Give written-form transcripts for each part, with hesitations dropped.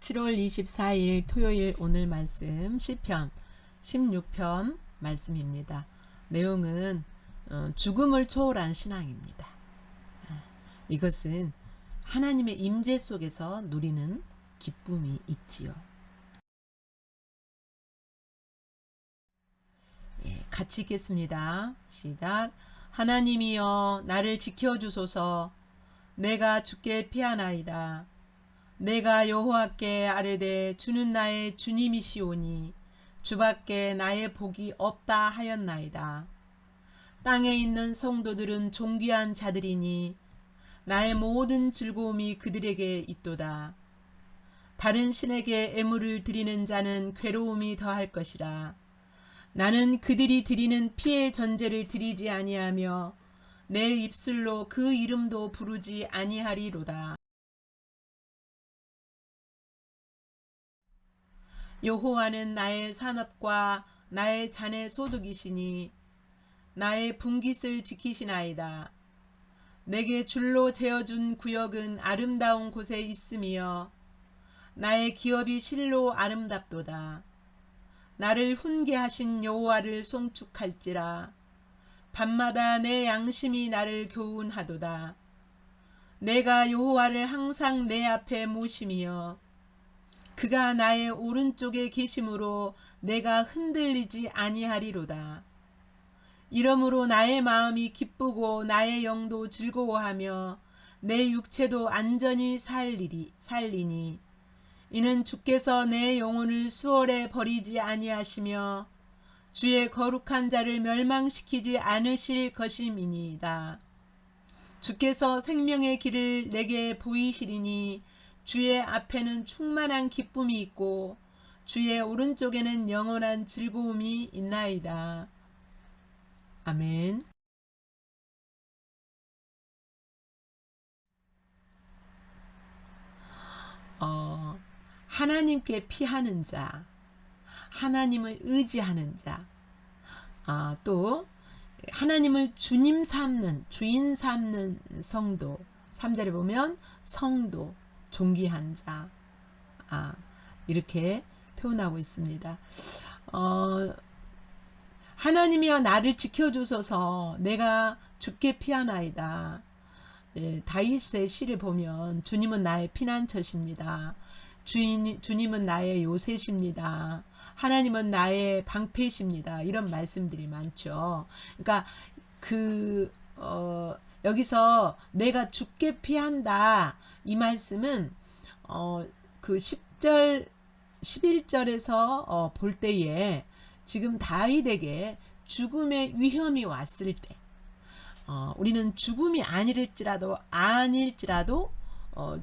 7월 24일 토요일 오늘 말씀 시편 16편 말씀입니다. 내용은 죽음을 초월한 신앙입니다. 이것은 하나님의 임재 속에서 누리는 기쁨이 있지요. 같이 읽겠습니다. 시작. 하나님이여 나를 지켜주소서. 내가 주께 피하나이다. 내가 여호와께 아뢰되 주는 나의 주님이시오니 주밖에 나의 복이 없다 하였나이다. 땅에 있는 성도들은 존귀한 자들이니 나의 모든 즐거움이 그들에게 있도다. 다른 신에게 애물을 드리는 자는 괴로움이 더할 것이라. 나는 그들이 드리는 피의 전제를 드리지 아니하며 내 입술로 그 이름도 부르지 아니하리로다. 여호와는 나의 산업과 나의 잔의 소득이시니 나의 분깃을 지키시나이다. 내게 줄로 재어준 구역은 아름다운 곳에 있으며 나의 기업이 실로 아름답도다. 나를 훈계하신 여호와를 송축할지라. 밤마다 내 양심이 나를 교훈하도다. 내가 여호와를 항상 내 앞에 모심이여 그가 나의 오른쪽에 계심으로 내가 흔들리지 아니하리로다. 이러므로 나의 마음이 기쁘고 나의 영도 즐거워하며 내 육체도 안전히 살리니 이는 주께서 내 영혼을 수월에 버리지 아니하시며 주의 거룩한 자를 멸망시키지 않으실 것임이니이다. 주께서 생명의 길을 내게 보이시리니 주의 앞에는 충만한 기쁨이 있고 주의 오른쪽에는 영원한 즐거움이 있나이다. 아멘. 하나님께 피하는 자, 하나님을 의지하는 자, 또 하나님을 주님 삼는, 주인 삼는 성도, 3절에 보면 성도, 존귀한 자, 이렇게 표현하고 있습니다. 하나님이여 나를 지켜주소서. 내가 주께 피하나이다. 다윗의 시를 보면 주님은 나의 피난처십니다. 주님은 나의 요새십니다. 하나님은 나의 방패십니다. 이런 말씀들이 많죠. 그러니까 여기서 내가 주께 피한다 이 말씀은 그 10절 11절에서 볼 때에 지금 다윗에게 죽음의 위험이 왔을 때 우리는 죽음이 아닐지라도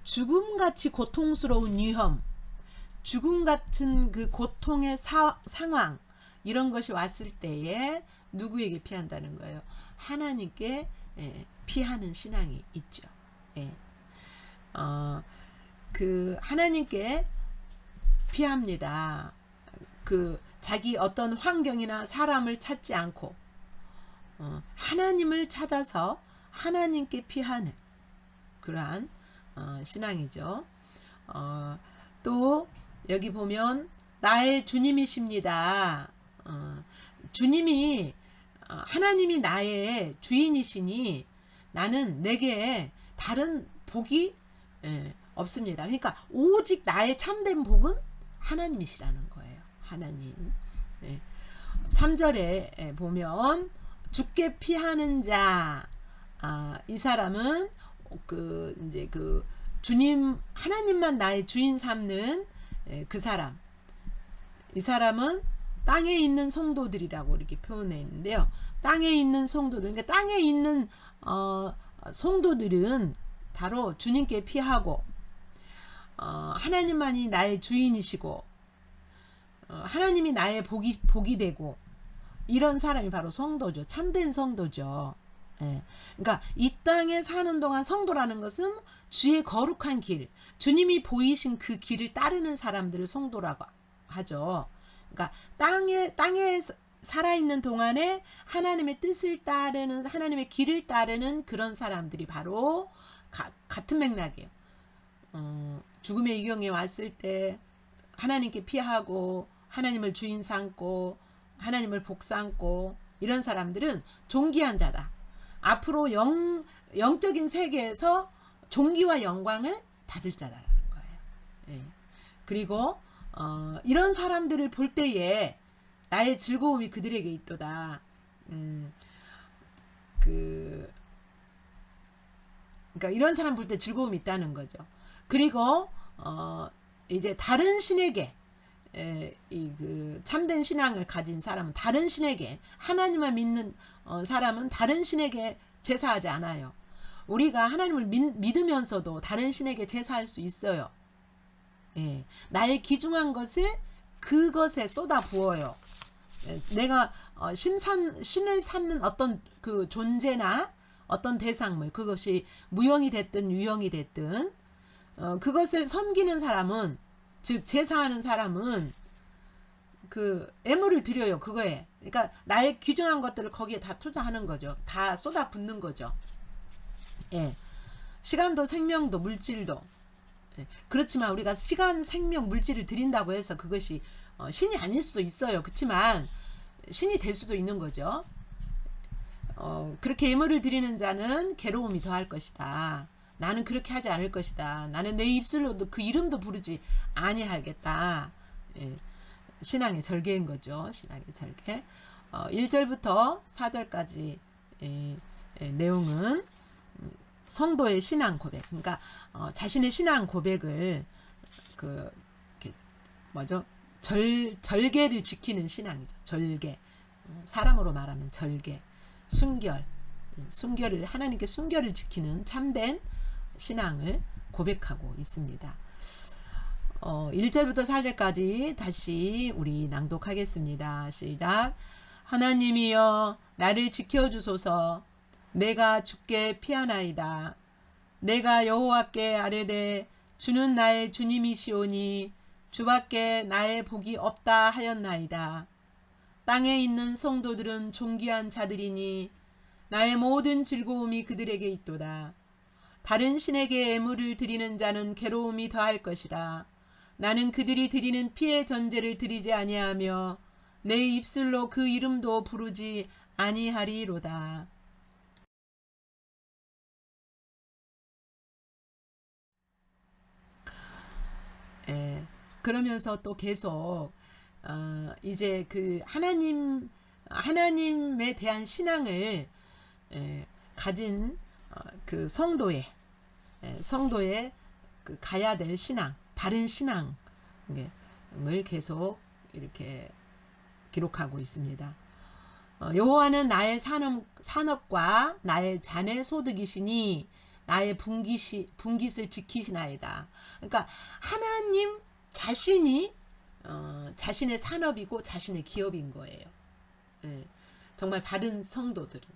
죽음같이 고통스러운 위험, 죽음 같은 그 고통의 상황 이런 것이 왔을 때에 누구에게 피한다는 거예요? 하나님께 피하는 신앙이 있죠. 그 하나님께 피합니다. 그 자기 어떤 환경이나 사람을 찾지 않고 하나님을 찾아서 하나님께 피하는 그러한 신앙이죠. 또 여기 보면 나의 주님이십니다. 주님이 하나님이 나의 주인이시니 나는 내게 다른 복이 없습니다. 그러니까 오직 나의 참된 복은 하나님이시라는 거예요. 하나님. 3절에 보면 주께 피하는 자, 이 사람은 이제 주님 하나님만 나의 주인 삼는 그 사람. 이 사람은 땅에 있는 성도들이라고 이렇게 표현해 있는데요. 땅에 있는 성도들, 그러니까 땅에 있는 성도들은 바로 주님께 피하고 하나님만이 나의 주인이시고 하나님이 나의 복이 되고 이런 사람이 바로 성도죠. 참된 성도죠. 그러니까 이 땅에 사는 동안 성도라는 것은 주의 거룩한 길, 주님이 보이신 그 길을 따르는 사람들을 성도라고 하죠. 그러니까 땅에 살아있는 동안에 하나님의 뜻을 따르는, 하나님의 길을 따르는 그런 사람들이 바로 같은 맥락이에요. 죽음의 위경에 왔을 때 하나님께 피하고 하나님을 주인 삼고 하나님을 복 삼고 이런 사람들은 존귀한 자다. 앞으로 영적인 세계에서 존귀와 영광을 받을 자다라는 거예요. 예. 그리고 이런 사람들을 볼 때에 나의 즐거움이 그들에게 있도다. 그러니까 이런 사람 볼 때 즐거움이 있다는 거죠. 그리고 이제 다른 신에게 그 참된 신앙을 가진 사람은 다른 신에게 하나님을 믿는 사람은 다른 신에게 제사하지 않아요. 우리가 하나님을 믿으면서도 다른 신에게 제사할 수 있어요. 예, 나의 귀중한 것을 그것에 쏟아 부어요. 예, 내가 신을 삼는 어떤 그 존재나 어떤 대상물, 그것이 무형이 됐든 유형이 됐든 그것을 섬기는 사람은, 즉 제사하는 사람은 그 애물을 드려요. 그거에. 그러니까 나의 귀중한 것들을 거기에 다 투자하는 거죠. 다 쏟아 붓는 거죠. 예. 시간도 생명도 물질도. 예. 그렇지만 우리가 시간, 생명, 물질을 드린다고 해서 그것이 신이 아닐 수도 있어요. 그렇지만 신이 될 수도 있는 거죠. 그렇게 예물을 드리는 자는 괴로움이 더할 것이다. 나는 그렇게 하지 않을 것이다. 나는 내 입술로도 그 이름도 부르지 아니하겠다. 예. 신앙의 절개인 거죠. 신앙의 절개. 1절부터 4절까지 내용은 성도의 신앙 고백. 그러니까 자신의 신앙 고백을 절개를 지키는 신앙이죠. 절개. 사람으로 말하면 절개. 순결을 하나님께 순결을 지키는 참된 신앙을 고백하고 있습니다. 1절부터 4절까지 다시 우리 낭독하겠습니다. 시작. 하나님이여 나를 지켜주소서. 내가 주께 피하나이다. 내가 여호와께 아뢰되 주는 나의 주님이시오니 주밖에 나의 복이 없다 하였나이다. 땅에 있는 성도들은 존귀한 자들이니 나의 모든 즐거움이 그들에게 있도다. 다른 신에게 애물을 드리는 자는 괴로움이 더할 것이라. 나는 그들이 드리는 피의 전제를 드리지 아니하며 내 입술로 그 이름도 부르지 아니하리로다. 그러면서 또 계속 이제 그 하나님에 대한 신앙을 가진 그 성도의 그 가야 될 신앙, 바른 신앙을 계속 이렇게 기록하고 있습니다. 여호와는 나의 산업과 나의 잔의 소득이시니 나의 분깃을 지키시나이다. 그러니까 하나님 자신이 자신의 산업이고 자신의 기업인 거예요. 예, 정말 바른 성도들은,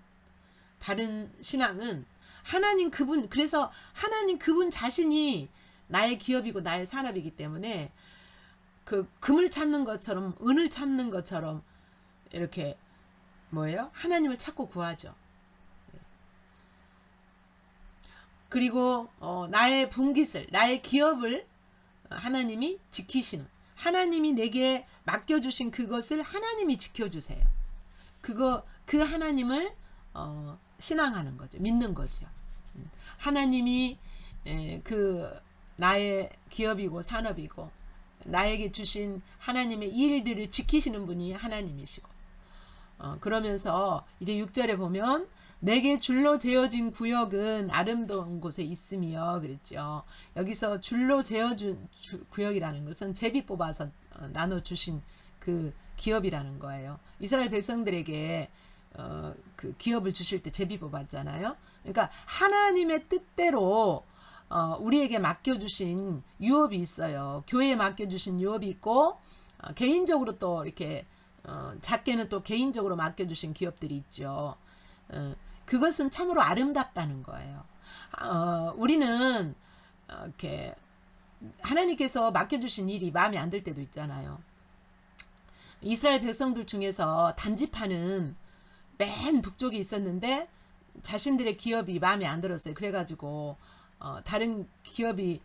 바른 신앙은 하나님 그분, 그래서 하나님 그분 자신이 나의 기업이고 나의 산업이기 때문에 그 금을 찾는 것처럼, 은을 찾는 것처럼 이렇게 하나님을 찾고 구하죠. 그리고 나의 분깃을, 나의 기업을 하나님이 지키시는, 하나님이 내게 맡겨주신 그것을 하나님이 지켜주세요. 그 하나님을 신앙하는 거죠. 믿는 거죠. 하나님이 그 나의 기업이고 산업이고 나에게 주신 하나님의 일들을 지키시는 분이 하나님이시고, 그러면서 이제 6절에 보면 내게 줄로 재어진 구역은 아름다운 곳에 있으며 그랬죠. 여기서 줄로 재어준 구역이라는 것은 제비 뽑아서 나눠주신 그 기업이라는 거예요. 이스라엘 백성들에게 그 기업을 주실 때 제비 뽑았잖아요. 그러니까 하나님의 뜻대로 우리에게 맡겨주신 유업이 있어요. 교회에 맡겨주신 유업이 있고 개인적으로 또 이렇게 작게는 또 개인적으로 맡겨주신 기업들이 있죠. 그것은 참으로 아름답다는 거예요. 우리는 이렇게 하나님께서 맡겨주신 일이 마음에 안 들 때도 있잖아요. 이스라엘 백성들 중에서 단지파는 맨 북쪽에 있었는데 자신들의 기업이 마음에 안 들었어요. 그래가지고 다른 기업이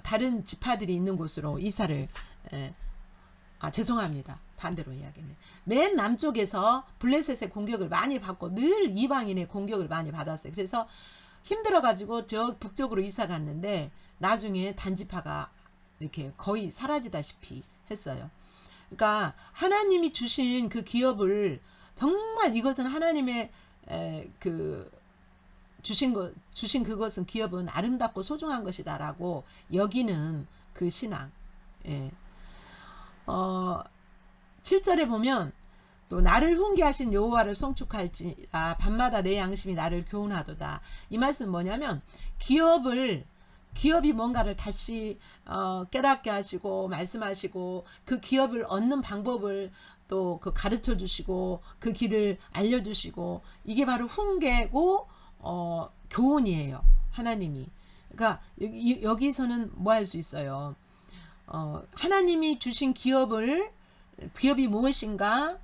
다른 지파들이 있는 곳으로 이사를 죄송합니다. 반대로 이야기네. 맨 남쪽에서 블레셋의 공격을 많이 받고 늘 이방인의 공격을 많이 받았어요. 그래서 힘들어가지고 저 북쪽으로 이사 갔는데 나중에 단지파가 이렇게 거의 사라지다시피 했어요. 그러니까 하나님이 주신 그 기업을 정말 이것은 하나님의 주신 그것은 기업은 아름답고 소중한 것이다라고 여기는 그 신앙. 7절에 보면 또 나를 훈계하신 여호와를 송축할지라 밤마다 내 양심이 나를 교훈하도다. 이 말씀 뭐냐면 기업이 뭔가를 다시 깨닫게 하시고 말씀하시고 그 기업을 얻는 방법을 또 그 가르쳐 주시고 그 길을 알려 주시고 이게 바로 훈계고 교훈이에요. 하나님이. 그러니까 여기서는 뭐 할 수 있어요? 하나님이 주신 기업이 무엇인가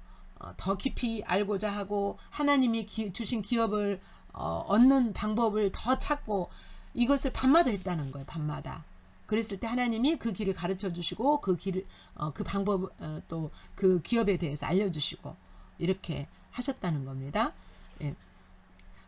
더 깊이 알고자 하고 하나님이 주신 기업을 얻는 방법을 더 찾고 이것을 밤마다 했다는 거예요. 밤마다. 그랬을 때 하나님이 그 길을 가르쳐 주시고 그 길을 그 방법 또 그 기업에 대해서 알려 주시고 이렇게 하셨다는 겁니다. 예.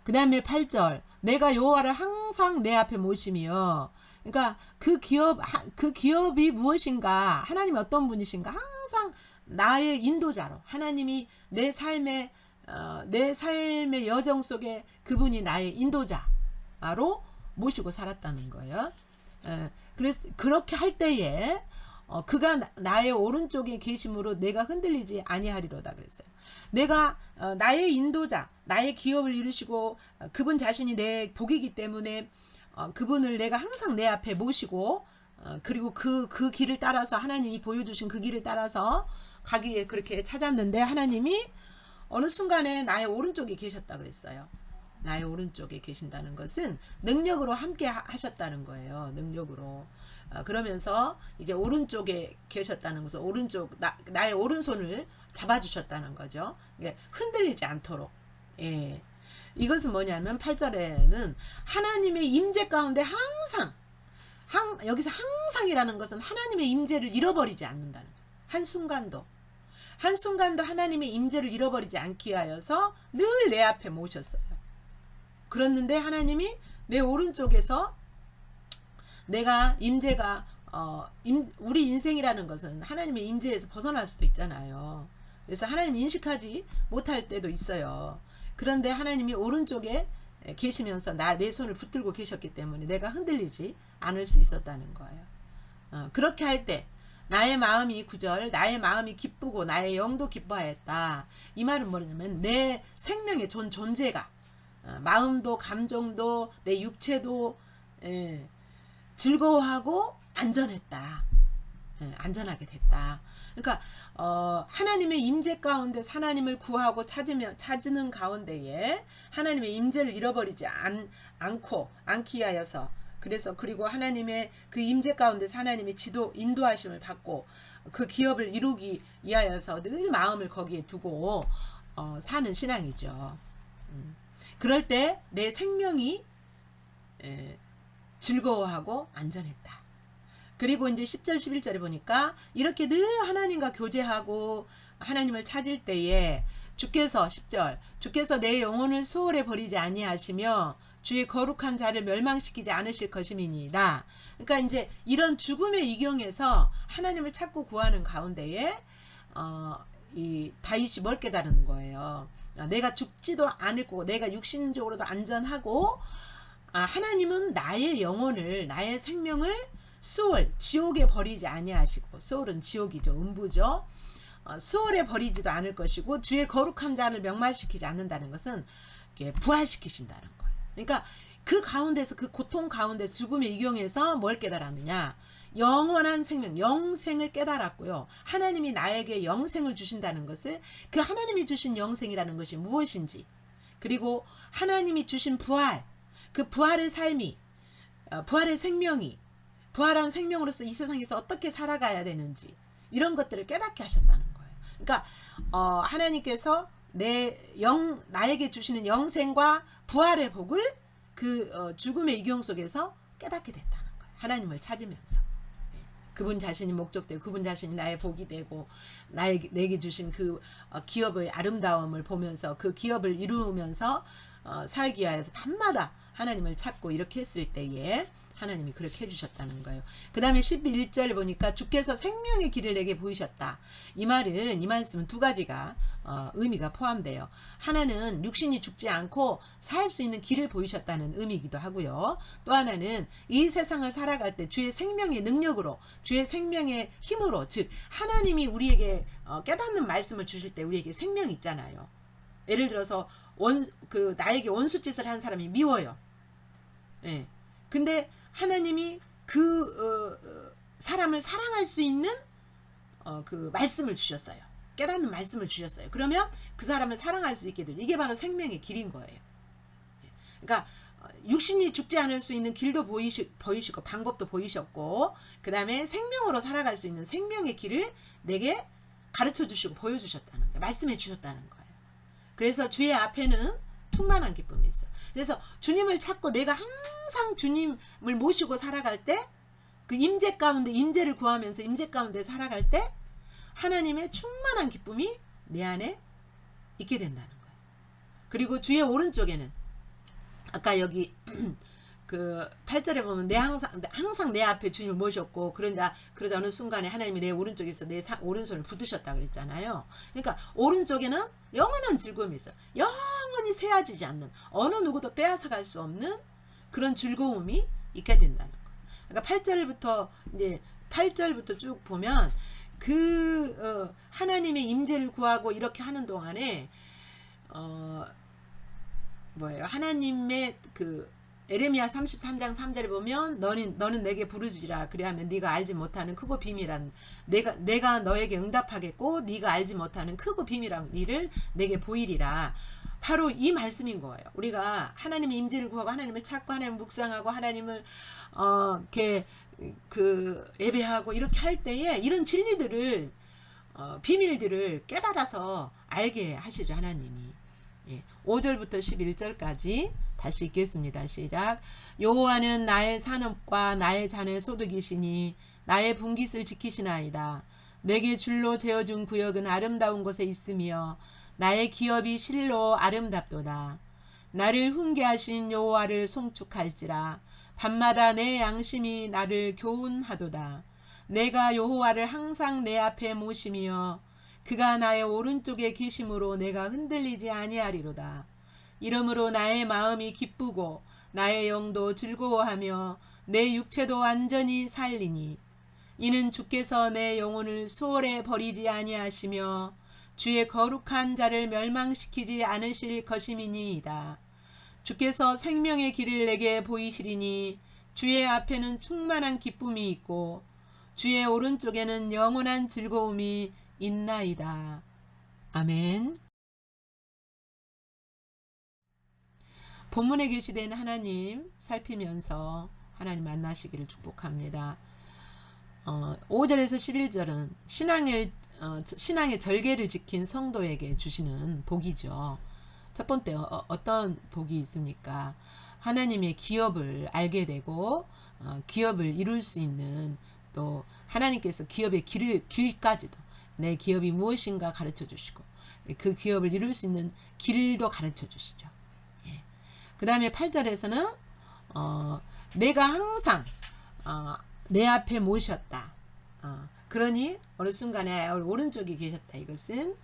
그다음에 8절 내가 여호와를 항상 내 앞에 모시며 그러니까 그 기업이 무엇인가 하나님이 어떤 분이신가 항상 나의 인도자로 하나님이 내 삶의 여정 속에 그분이 나의 인도자로 모시고 살았다는 거예요. 그래서 그렇게 할 때에 그가 나의 오른쪽에 계심으로 내가 흔들리지 아니하리로다 그랬어요. 내가 나의 인도자, 나의 기업을 이루시고 그분 자신이 내 복이기 때문에 그분을 내가 항상 내 앞에 모시고 그리고 그 길을 따라서 하나님이 보여주신 그 길을 따라서 가기 위해 그렇게 찾았는데 하나님이 어느 순간에 나의 오른쪽에 계셨다 그랬어요. 나의 오른쪽에 계신다는 것은 능력으로 함께 하셨다는 거예요. 능력으로. 그러면서 이제 오른쪽에 계셨다는 것은 나의 오른손을 잡아주셨다는 거죠. 흔들리지 않도록. 예. 이것은 뭐냐면 8절에는 하나님의 임재 가운데 항상 여기서 항상이라는 것은 하나님의 임재를 잃어버리지 않는다는 거예요. 한순간도 하나님의 임재를 잃어버리지 않기 위하여서 늘 내 앞에 모셨어요. 그랬는데 하나님이 내 오른쪽에서 내가 임재가 우리 인생이라는 것은 하나님의 임재에서 벗어날 수도 있잖아요. 그래서 하나님 인식하지 못할 때도 있어요. 그런데 하나님이 오른쪽에 계시면서 내 손을 붙들고 계셨기 때문에 내가 흔들리지 않을 수 있었다는 거예요. 그렇게 할 때 나의 마음이 9절 나의 마음이 기쁘고 나의 영도 기뻐하였다. 이 말은 뭐냐면 내 생명의 존재가 마음도 감정도 내 육체도 즐거워하고 안전했다. 안전하게 됐다. 그러니까 하나님의 임재 가운데 하나님을 구하고 찾는 가운데에 하나님의 임재를 잃어버리지 않기 위하여서 그리고 하나님의 그 임재 가운데 하나님의 인도하심을 받고 그 기업을 이루기 위하여서 늘 마음을 거기에 두고 사는 신앙이죠. 그럴 때 내 생명이 즐거워하고 안전했다. 그리고 이제 10절 11절에 보니까 이렇게 늘 하나님과 교제하고 하나님을 찾을 때에 주께서 10절 주께서 내 영혼을 수월에 버리지 아니하시며 주의 거룩한 자를 멸망시키지 않으실 것임이니이다. 그러니까 이제 이런 죽음의 이경에서 하나님을 찾고 구하는 가운데에 이 다윗이 뭘 깨달은 거예요. 내가 죽지도 않을 거고 내가 육신적으로도 안전하고 하나님은 나의 영혼을 나의 생명을 지옥에 버리지 아니하시고 수월은 지옥이죠. 음부죠. 수월에 버리지도 않을 것이고 주의 거룩한 자를 명망시키지 않는다는 것은 부활시키신다는 거예요. 그러니까 그 가운데서 그 고통 가운데 죽음의 이경에서 뭘 깨달았느냐 영원한 생명 영생을 깨달았고요. 하나님이 나에게 영생을 주신다는 것을 그 하나님이 주신 영생이라는 것이 무엇인지 그리고 하나님이 주신 부활 그 부활의 삶이 부활의 생명이 부활한 생명으로서 이 세상에서 어떻게 살아가야 되는지 이런 것들을 깨닫게 하셨다는 거예요. 그러니까 하나님께서 나에게 주시는 영생과 부활의 복을 그 죽음의 이경 속에서 깨닫게 됐다는 거예요. 하나님을 찾으면서 그분 자신이 목적되고 그분 자신이 나의 복이 되고 내게 주신 그 기업의 아름다움을 보면서 그 기업을 이루면서 살기 위해서 밤마다 하나님을 찾고 이렇게 했을 때에 하나님이 그렇게 해주셨다는 거예요. 그 다음에 11절에 보니까 주께서 생명의 길을 내게 보이셨다. 이 말씀은 두 가지가 의미가 포함돼요. 하나는 육신이 죽지 않고 살 수 있는 길을 보이셨다는 의미이기도 하고요. 또 하나는 이 세상을 살아갈 때 주의 생명의 능력으로, 주의 생명의 힘으로, 즉 하나님이 우리에게 깨닫는 말씀을 주실 때 우리에게 생명이 있잖아요. 예를 들어서 나에게 원수짓을 한 사람이 미워요. 예. 근데 하나님이 그 사람을 사랑할 수 있는 그 말씀을 주셨어요. 깨닫는 말씀을 주셨어요. 그러면 그 사람을 사랑할 수 있게 되죠. 이게 바로 생명의 길인 거예요. 그러니까 육신이 죽지 않을 수 있는 길도 보이시고 방법도 보이셨고, 그 다음에 생명으로 살아갈 수 있는 생명의 길을 내게 가르쳐 주시고 보여주셨다는 거예요. 말씀해 주셨다는 거예요. 그래서 주의 앞에는 충만한 기쁨이 있어요. 그래서 주님을 찾고 내가 항상 주님을 모시고 살아갈 때, 그 임재 가운데 임재를 구하면서 임재 가운데 살아갈 때 하나님의 충만한 기쁨이 내 안에 있게 된다는 거예요. 그리고 주의 오른쪽에는 아까 여기 그 8절에 보면 항상 내 앞에 주님을 모셨고 그러자 어느 순간에 하나님이 내 오른쪽에서 내 오른손을 붙드셨다 그랬잖아요. 그러니까 오른쪽에는 영원한 즐거움이 있어요. 영원히 새어지지 않는, 어느 누구도 빼앗아갈 수 없는 그런 즐거움이 있게 된다는 거예요. 그러니까 8절부터 쭉 보면 하나님의 임재를 구하고 이렇게 하는 동안에 하나님의 에레미야 33장 3절에 보면 너는 내게 부르짖으라 그리하면 네가 알지 못하는 크고 비밀한 내가 너에게 응답하겠고 네가 알지 못하는 크고 비밀한 일을 내게 보이리라. 바로 이 말씀인 거예요. 우리가 하나님의 임재를 구하고 하나님을 찾고 하나님을 묵상하고 하나님을 예배하고 이렇게 할 때에 이런 진리들을 비밀들을 깨달아서 알게 하시죠, 하나님이. 5절부터 11절까지 다시 읽겠습니다. 시작. 여호와는 나의 산업과 나의 잔의 소득이시니 나의 분깃을 지키시나이다. 내게 줄로 재어준 구역은 아름다운 곳에 있으며 나의 기업이 실로 아름답도다. 나를 훈계하신 여호와를 송축할지라. 밤마다 내 양심이 나를 교훈하도다. 내가 여호와를 항상 내 앞에 모시며 그가 나의 오른쪽에 계심으로 내가 흔들리지 아니하리로다. 이러므로 나의 마음이 기쁘고 나의 영도 즐거워하며 내 육체도 완전히 살리니 이는 주께서 내 영혼을 수월에 버리지 아니하시며 주의 거룩한 자를 멸망시키지 않으실 것임이니이다. 주께서 생명의 길을 내게 보이시리니 주의 앞에는 충만한 기쁨이 있고 주의 오른쪽에는 영원한 즐거움이 있나이다. 아멘. 본문에 계시된 하나님 살피면서 하나님 만나시기를 축복합니다. 5절에서 11절은 신앙의 절개를 지킨 성도에게 주시는 복이죠. 첫 번째 어떤 복이 있습니까? 하나님의 기업을 알게 되고 기업을 이룰 수 있는, 또 하나님께서 기업의 길까지도 내 기업이 무엇인가 가르쳐 주시고 그 기업을 이룰 수 있는 길도 가르쳐 주시죠. 그 다음에 8절에서는 내가 항상 내 앞에 모셨다. 그러니 어느 순간에 오른쪽에 계셨다. 이것은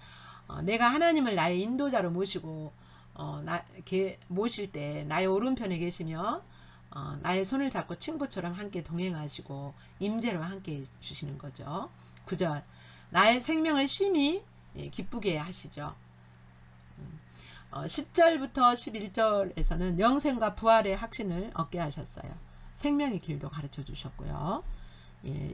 내가 하나님을 나의 인도자로 모시고 모실 때 나의 오른편에 계시며 나의 손을 잡고 친구처럼 함께 동행하시고 임재로 함께 주시는 거죠. 9절 나의 생명을 심히 기쁘게 하시죠. 10절부터 11절에서는 영생과 부활의 확신을 얻게 하셨어요. 생명의 길도 가르쳐 주셨고요.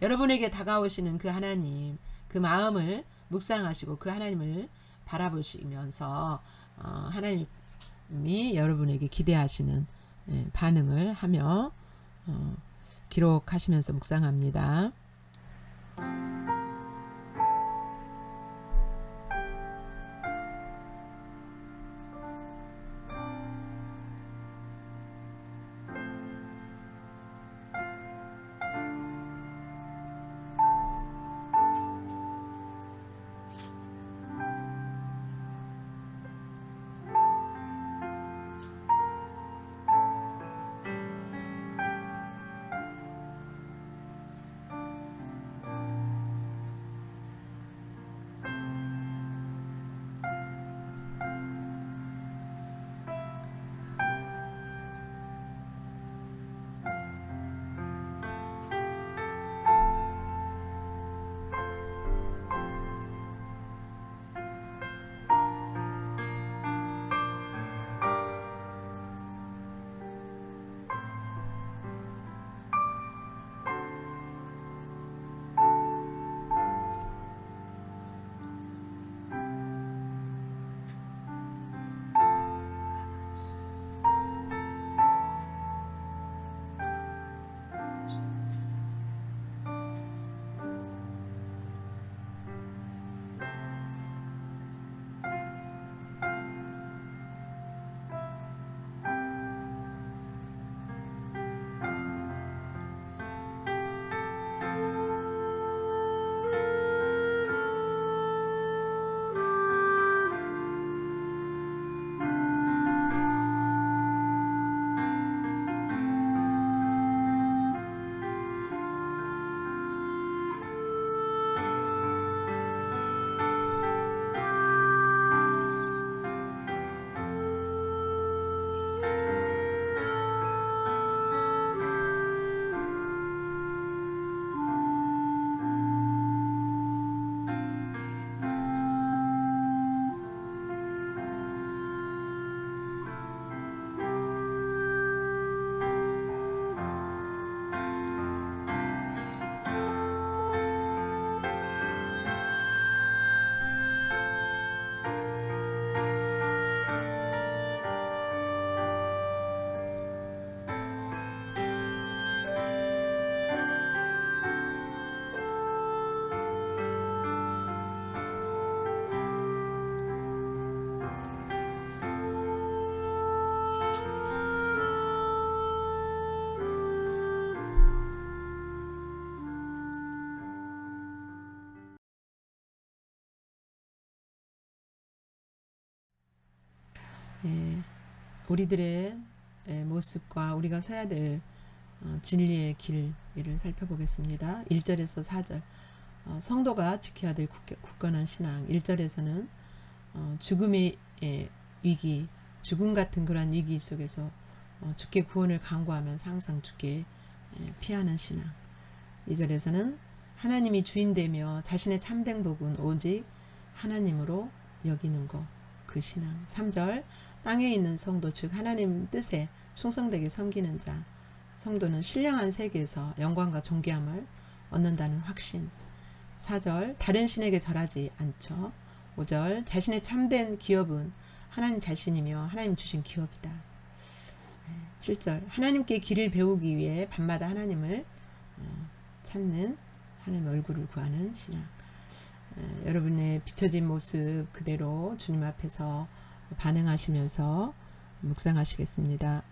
여러분에게 다가오시는 그 하나님, 그 마음을 묵상하시고 그 하나님을 바라보시면서 하나님이 여러분에게 기대하시는 반응을 하며 기록하시면서 묵상합니다. 우리들의 모습과 우리가 서야 될 진리의 길을 살펴보겠습니다. 1절에서 4절 성도가 지켜야 될 굳건한 신앙. 1절에서는 죽음의 위기, 죽음 같은 그런 위기 속에서 주께 구원을 간구하면서 항상 주께 피하는 신앙. 2절에서는 하나님이 주인되며 자신의 참된 복은 오직 하나님으로 여기는 것, 그 신앙. 3절 땅에 있는 성도, 즉 하나님 뜻에 충성되게 섬기는 자. 성도는 신령한 세계에서 영광과 존귀함을 얻는다는 확신. 4절 다른 신에게 절하지 않죠. 5절 자신의 참된 기업은 하나님 자신이며 하나님 주신 기업이다. 7절 하나님께 길을 배우기 위해 밤마다 하나님을 찾는, 하나님 얼굴을 구하는 신앙. 여러분의 비춰진 모습 그대로 주님 앞에서 반응하시면서 묵상하시겠습니다.